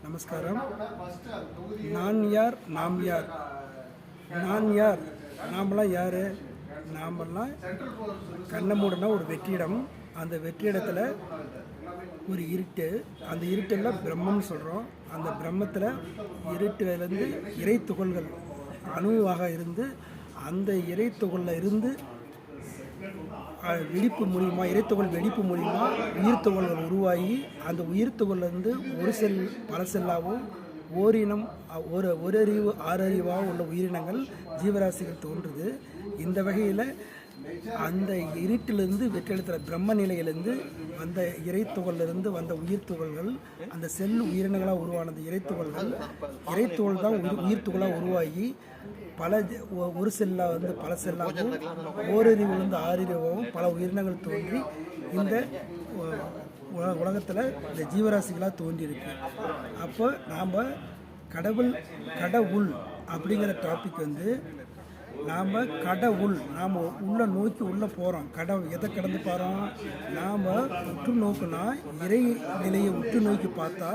நமஸ்காரம். நான் யார், நாம் யார்? நான் யார்? நாமெல்லாம் யார்? நாமெல்லாம் கண்ணை மூடனா ஒரு வெற்றிடம். அந்த வெற்றிடத்தில் ஒரு இருட்டு. அந்த இருட்டெல்லாம் பிரம்மம்னு சொல்கிறோம். அந்த பிரம்மத்தில் இருட்டிலேருந்து இறை துகள்கள் அணுவாக இருந்து அந்த இறை துகளில் இருந்து வெடிப்பு மூலிமா, இறைத்துகள் வெடிப்பு மூலிமா உயிர் துகள்கள் உருவாகி அந்த உயிர் துகள்லேருந்து ஒரு செல் பல செல்லாகவும் ஓரினம் ஒரு அறிவு ஆறறிவாக உள்ள உயிரினங்கள் ஜீவராசிகள் தோன்றுது. இந்த வகையில் அந்த இருட்டிலிருந்து வெற்றிடத்தில் பிரம்ம நிலையிலிருந்து வந்த இறைத்துகளிலிருந்து வந்த உயிர் துகள்கள் அந்த செல் உயிரினங்களாக உருவானது. இறைத்துகள் தான் உயிர் துகளாக உருவாகி பல ஒரு செல்லாக வந்து பல செல்லாகவும் ஓரறிவிலிருந்து ஆறறிவாகவும் பல உயிரினங்கள் தோன்றி இந்த உலகத்தில் இந்த ஜீவராசிகளாக தோன்றியிருக்கு. அப்போ நாம் கடவுள் அப்படிங்கிற டாபிக் வந்து நாம் கடவுள் நாம் உள்ள நோக்கி உள்ளே போகிறோம். எதை கடந்து போகிறோம்? நாம் உற்று நோக்குனா இறை நிலையை உற்று நோக்கி பார்த்தா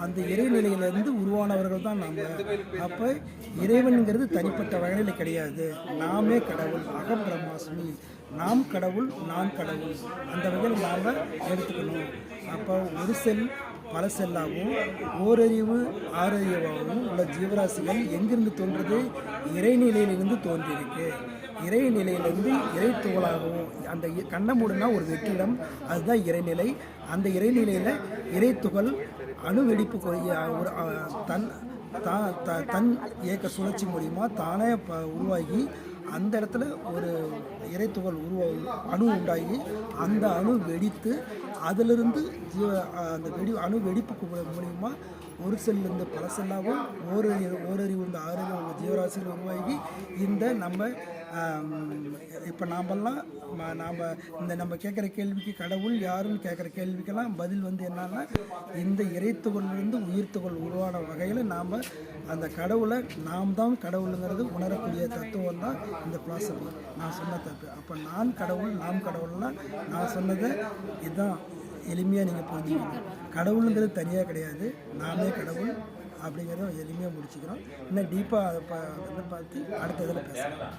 அந்த இறைநிலையிலேருந்து உருவானவர்கள் தான் நாம். அப்போ இறைவனுங்கிறது தனிப்பட்ட வகையில் கிடையாது. நாமே கடவுள், அகம் பிரம்மாஸ்மி. நாம் கடவுள், நான் கடவுள். அந்த வகையில் நாம் எடுத்துக்கணும். அப்போ ஒரு செல் பல செல்லாகவும் ஓரறிவு ஆறறிவாகவும் உள்ள ஜீவராசிகள் எங்கிருந்து தோன்றுறது? இறைநிலையிலிருந்து தோன்றியிருக்கு. இறைநிலையிலிருந்து இறை துகளாகவும் அந்த கண்ணை மூடனா ஒரு வெற்றிடம், அதுதான் இறைநிலை. அந்த இறைநிலையில் இறை துகள் அணு வெடிப்பு ஒரு தன் இயக்க சுழற்சி மூலிமா தானே உருவாகி அந்த இடத்துல ஒரு இறைத்துகள் அணு உண்டாகி அந்த அணு வெடித்து அதிலிருந்து அந்த அணு வெடிப்புக்கு மூலிமா ஒரு செல்லிருந்து பல செல்லாகவும் ஓரறிவு இந்த ஆறறிவு உள்ள ஜீவராசிகள் உருவாகி இந்த நம்ம இப்போ நம்ம கேட்குற கேள்விக்கு கடவுள் யாருன்னு கேட்குற கேள்விக்கெல்லாம் பதில் வந்து என்னன்னா, இந்த இறைத்துகளிலிருந்து உயிர்த்துகள் உருவான வகையில் நாம் அந்த கடவுளை நாம் தான் கடவுளுங்கிறது உணரக்கூடிய தத்துவம் தான் இந்த பிலாசபி. நான் சொன்ன தப்பு. அப்போ நான் கடவுள், நாம் கடவுள்னால் நான் சொன்னதை இதுதான் எளிமையாக நீங்கள் புரிஞ்சுக்கணும். கடவுளுங்கிறது தனியாக கிடையாது, நாமே கடவுள் அப்படிங்கிறத எளிமையாக முடிச்சுக்கிறோம். இன்னும் டீப்பாக அதை பார்த்து அடுத்த இதில் பேசலாம்.